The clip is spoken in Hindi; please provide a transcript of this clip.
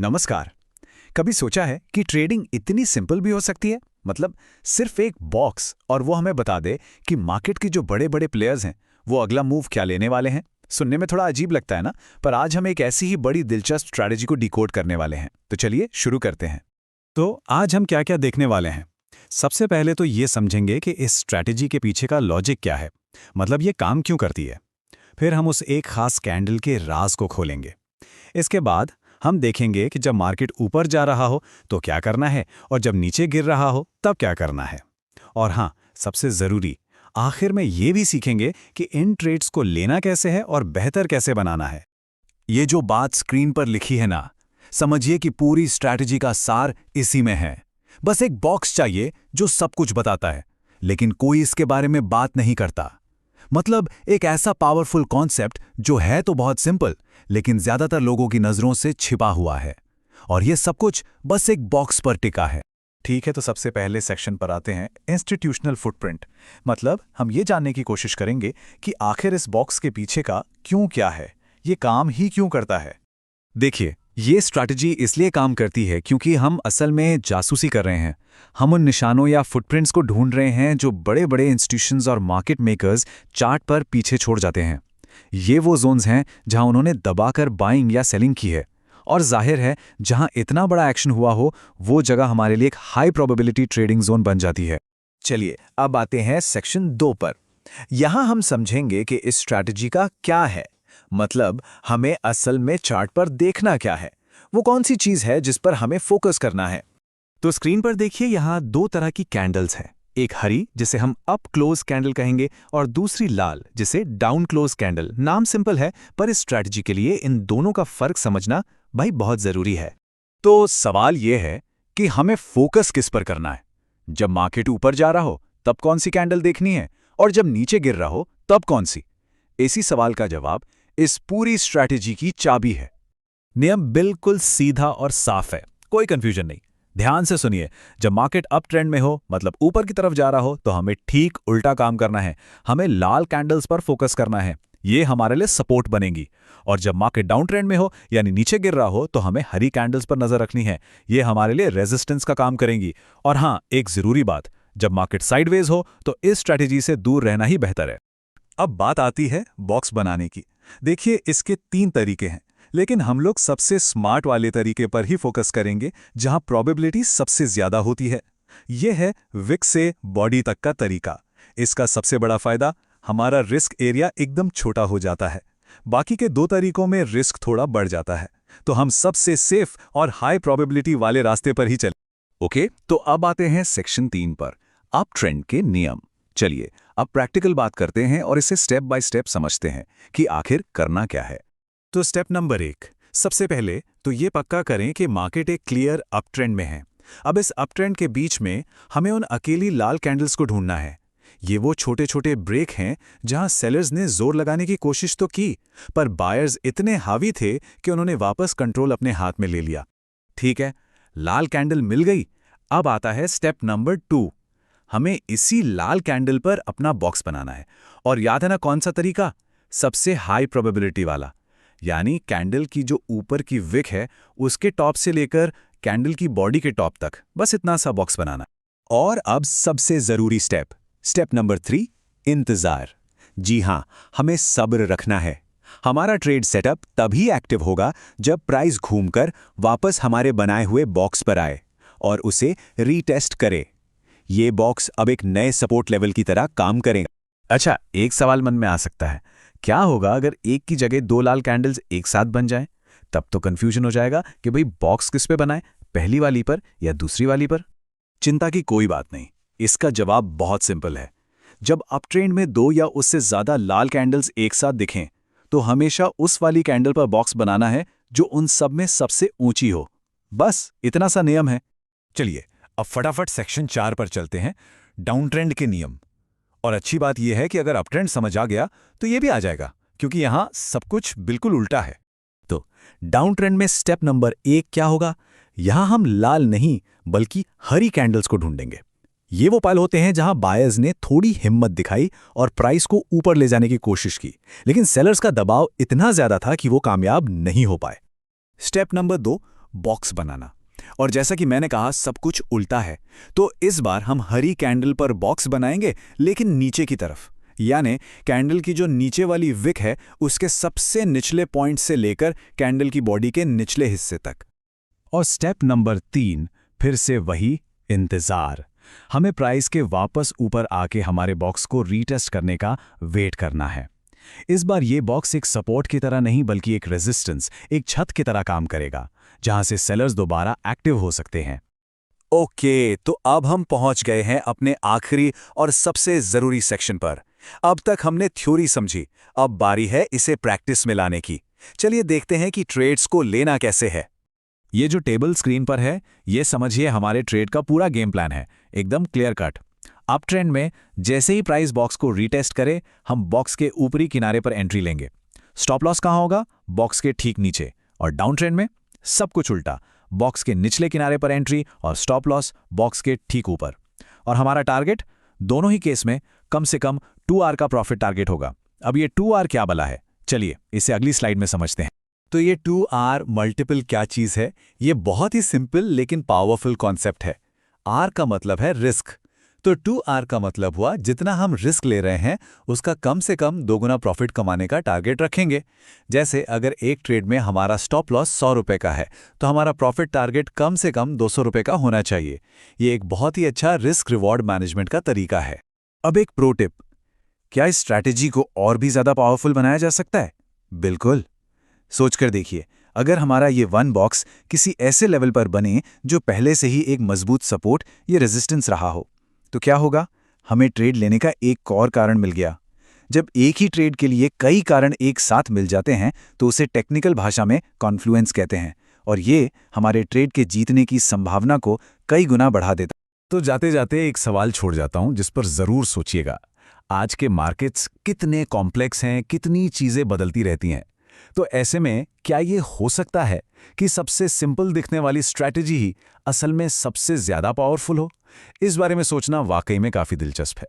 नमस्कार। कभी सोचा है कि ट्रेडिंग इतनी सिंपल भी हो सकती है? मतलब सिर्फ एक बॉक्स और वो हमें बता दे कि मार्केट के जो बड़े बड़े प्लेयर्स हैं वो अगला मूव क्या लेने वाले हैं। सुनने में थोड़ा अजीब लगता है ना, पर आज हम एक ऐसी ही बड़ी दिलचस्प स्ट्रैटेजी को डिकोड करने वाले हैं। तो चलिए शुरू करते हैं। तो आज हम क्या क्या देखने वाले हैं। सबसे पहले तो ये समझेंगे कि इस स्ट्रैटेजी के पीछे का लॉजिक क्या है, मतलब ये काम क्यों करती है। फिर हम उस एक खास कैंडल के राज को खोलेंगे। इसके बाद हम देखेंगे कि जब मार्केट ऊपर जा रहा हो तो क्या करना है और जब नीचे गिर रहा हो तब क्या करना है। और हाँ, सबसे ज़रूरी, आखिर में ये भी सीखेंगे कि इन ट्रेड्स को लेना कैसे है और बेहतर कैसे बनाना है। ये जो बात स्क्रीन पर लिखी है ना, समझिए कि पूरी स्ट्रैटेजी का सार इसी में है। बस एक बॉक्स चाहिए जो सब कुछ बताता है, लेकिन कोई इसके बारे में बात नहीं करता। मतलब एक ऐसा पावरफुल कॉन्सेप्ट जो है तो बहुत सिंपल, लेकिन ज्यादातर लोगों की नजरों से छिपा हुआ है। और ये सब कुछ बस एक बॉक्स पर टिका है। ठीक है, तो सबसे पहले सेक्शन पर आते हैं, इंस्टीट्यूशनल फुटप्रिंट। मतलब हम ये जानने की कोशिश करेंगे कि आखिर इस बॉक्स के पीछे का क्यों क्या है, ये काम ही क्यों करता है। देखिए, ये स्ट्रैटेजी इसलिए काम करती है क्योंकि हम असल में जासूसी कर रहे हैं। हम उन निशानों या फुटप्रिंट्स को ढूंढ रहे हैं जो बड़े बड़े इंस्टीट्यूशंस और मार्केट मेकर्स चार्ट पर पीछे छोड़ जाते हैं। ये वो जोन्स हैं जहां उन्होंने दबाकर बाइंग या सेलिंग की है। और जाहिर है, जहां इतना बड़ा एक्शन हुआ हो वो जगह हमारे लिए एक हाई प्रोबेबिलिटी ट्रेडिंग जोन बन जाती है। चलिए अब आते हैं सेक्शन 2 पर। यहां हम समझेंगे कि इस स्ट्रैटेजी का क्या है, मतलब हमें असल में चार्ट पर देखना क्या है, वो कौन सी चीज है जिस पर हमें फोकस करना है। तो स्क्रीन पर देखिए, यहाँ दो तरह की कैंडल्स हैं। एक हरी, जिसे हम अप क्लोज कैंडल कहेंगे, और दूसरी लाल, जिसे डाउन क्लोज कैंडल। नाम सिंपल है, पर इस स्ट्रैटेजी के लिए इन दोनों का फर्क समझना भाई बहुत जरूरी है। तो सवाल यह है कि हमें फोकस किस पर करना है। जब मार्केट ऊपर जा रहा हो तब कौन सी कैंडल देखनी है, और जब नीचे गिर रहा हो तब कौन सी। इसी सवाल का जवाब इस पूरी स्ट्रैटेजी की चाबी है। नियम बिल्कुल सीधा और साफ है, कोई कंफ्यूजन नहीं। ध्यान से सुनिए, जब मार्केट अप ट्रेंड में हो, मतलब ऊपर की तरफ जा रहा हो, तो हमें ठीक उल्टा काम करना है। हमें लाल कैंडल्स पर फोकस करना है, ये हमारे लिए सपोर्ट बनेंगी। और जब मार्केट डाउन ट्रेंड में हो, यानी नीचे गिर रहा हो, तो हमें हरी कैंडल्स पर नजर रखनी है, ये हमारे लिए रेजिस्टेंस का काम करेंगी। और हाँ, एक जरूरी बात, जब मार्केट साइडवेज हो तो इस स्ट्रैटेजी से दूर रहना ही बेहतर है। अब बात आती है बॉक्स बनाने की। देखिए, इसके 3 तरीके हैं, लेकिन हम लोग सबसे स्मार्ट वाले तरीके पर ही फोकस करेंगे जहां प्रोबेबिलिटी सबसे ज्यादा होती है। यह है विक से बॉडी तक का तरीका। इसका सबसे बड़ा फायदा, हमारा रिस्क एरिया एकदम छोटा हो जाता है। बाकी के 2 तरीकों में रिस्क थोड़ा बढ़ जाता है, तो हम सबसे सेफ और हाई प्रोबेबिलिटी वाले रास्ते पर ही चलें। ओके, तो अब आते हैं सेक्शन 3 पर, अप ट्रेंड के नियम। चलिए अब प्रैक्टिकल बात करते हैं और इसे स्टेप बाय स्टेप समझते हैं कि आखिर करना क्या है। तो स्टेप नंबर 1, सबसे पहले तो ये पक्का करें कि मार्केट एक क्लियर अप ट्रेंड में है। अब इस अप ट्रेंड के बीच में हमें उन अकेली लाल कैंडल्स को ढूंढना है। ये वो छोटे छोटे ब्रेक हैं जहां सेलर्स ने जोर लगाने की कोशिश तो की, पर बायर्स इतने हावी थे कि उन्होंने वापस कंट्रोल अपने हाथ में ले लिया। ठीक है, लाल कैंडल मिल गई। अब आता है स्टेप नंबर 2। हमें इसी लाल कैंडल पर अपना बॉक्स बनाना है। और याद है ना कौन सा तरीका? सबसे हाई प्रोबेबिलिटी वाला, यानी कैंडल की जो ऊपर की विक है उसके टॉप से लेकर कैंडल की बॉडी के टॉप तक, बस इतना सा बॉक्स बनाना। और अब सबसे जरूरी स्टेप नंबर 3, इंतजार। जी हां, हमें सब्र रखना है। हमारा ट्रेड सेटअप तभी एक्टिव होगा जब प्राइस घूमकर वापस हमारे बनाए हुए बॉक्स पर आए और उसे रीटेस्ट करे। ये बॉक्स अब एक नए सपोर्ट लेवल की तरह काम करेगा। अच्छा, एक सवाल मन में आ सकता है, क्या होगा अगर एक की जगह 2 लाल कैंडल्स एक साथ बन जाएं? तब तो कंफ्यूजन हो जाएगा कि भाई बॉक्स किस पे बनाएं, पहली वाली पर या दूसरी वाली पर। चिंता की कोई बात नहीं, इसका जवाब बहुत सिंपल है। जब अप ट्रेंड में 2 या उससे ज्यादा लाल कैंडल्स एक साथ दिखें, तो हमेशा उस वाली कैंडल पर बॉक्स बनाना है जो उन सब में सबसे ऊंची हो। बस इतना सा नियम है। चलिए अब फटाफट सेक्शन 4 पर चलते हैं, डाउन ट्रेंड के नियम। और अच्छी बात यह है कि अगर अप ट्रेंड समझ आ गया तो यह भी आ जाएगा, क्योंकि यहां सब कुछ बिल्कुल उल्टा है। तो डाउन ट्रेंड में स्टेप नंबर 1 क्या होगा? यहां हम लाल नहीं बल्कि हरी कैंडल्स को ढूंढेंगे। ये वो पल होते हैं जहां बायर्स ने थोड़ी हिम्मत दिखाई और प्राइस को ऊपर ले जाने की कोशिश की, लेकिन सेलर्स का दबाव इतना ज्यादा था कि वो कामयाब नहीं हो पाए। स्टेप नंबर 2, बॉक्स बनाना। और जैसा कि मैंने कहा सब कुछ उल्टा है, तो इस बार हम हरी कैंडल पर बॉक्स बनाएंगे, लेकिन नीचे की तरफ, यानी कैंडल की जो नीचे वाली विक है उसके सबसे निचले पॉइंट से लेकर कैंडल की बॉडी के निचले हिस्से तक। और स्टेप नंबर 3, फिर से वही इंतज़ार। हमें प्राइस के वापस ऊपर आके हमारे बॉक्स को रीटेस्ट करने का वेट करना है। इस बार ये बॉक्स एक सपोर्ट की तरह नहीं बल्कि एक रेजिस्टेंस, एक छत की तरह काम करेगा, जहां से सेलर्स दोबारा एक्टिव हो सकते हैं। ओके, तो अब हम पहुंच गए हैं अपने आखिरी और सबसे जरूरी सेक्शन पर। अब तक हमने थ्योरी समझी, अब बारी है इसे प्रैक्टिस में लाने की। चलिए देखते हैं कि ट्रेड्स को लेना कैसे है। ये जो टेबल स्क्रीन पर है, ये समझिए हमारे ट्रेड का पूरा गेम प्लान है, एकदम क्लियर कट। अप ट्रेंड में जैसे ही प्राइस बॉक्स को रीटेस्ट करे, हम बॉक्स के ऊपरी किनारे पर एंट्री लेंगे। स्टॉप लॉस कहाँ होगा? बॉक्स के ठीक नीचे। और डाउन ट्रेंड में सब कुछ उल्टा, बॉक्स के निचले किनारे पर एंट्री और स्टॉप लॉस बॉक्स के ठीक ऊपर। और हमारा टारगेट दोनों ही केस में कम से कम 2R का प्रॉफिट टारगेट होगा। अब ये 2R क्या भला है, चलिए इसे अगली स्लाइड में समझते हैं। तो ये 2R मल्टीपल क्या चीज़ है? ये बहुत ही सिंपल लेकिन पावरफुल कॉन्सेप्ट है। R का मतलब है रिस्क, तो 2R का मतलब हुआ जितना हम रिस्क ले रहे हैं उसका कम से कम 2 गुना प्रॉफिट कमाने का टारगेट रखेंगे। जैसे अगर एक ट्रेड में हमारा स्टॉप लॉस 100 रुपये का है, तो हमारा प्रॉफिट टारगेट कम से कम 200 रुपये का होना चाहिए। ये एक बहुत ही अच्छा रिस्क रिवॉर्ड मैनेजमेंट का तरीका है। अब एक प्रो टिप, क्या इस स्ट्रैटेजी को और भी ज़्यादा पावरफुल बनाया जा सकता है? बिल्कुल। सोचकर देखिए, अगर हमारा ये 1 बॉक्स किसी ऐसे लेवल पर बने जो पहले से ही एक मजबूत सपोर्ट या रेजिस्टेंस रहा हो, तो क्या होगा? हमें ट्रेड लेने का एक और कारण मिल गया। जब एक ही ट्रेड के लिए कई कारण एक साथ मिल जाते हैं तो उसे टेक्निकल भाषा में कॉन्फ्लुएंस कहते हैं, और ये हमारे ट्रेड के जीतने की संभावना को कई गुना बढ़ा देता। तो जाते जाते एक सवाल छोड़ जाता हूं जिस पर जरूर सोचिएगा। आज के मार्केट्स कितने कॉम्प्लेक्स हैं, कितनी चीजें बदलती रहती हैं। तो ऐसे में क्या ये हो सकता है कि सबसे सिंपल दिखने वाली स्ट्रैटेजी ही असल में सबसे ज्यादा पावरफुल हो? इस बारे में सोचना वाकई में काफी दिलचस्प है।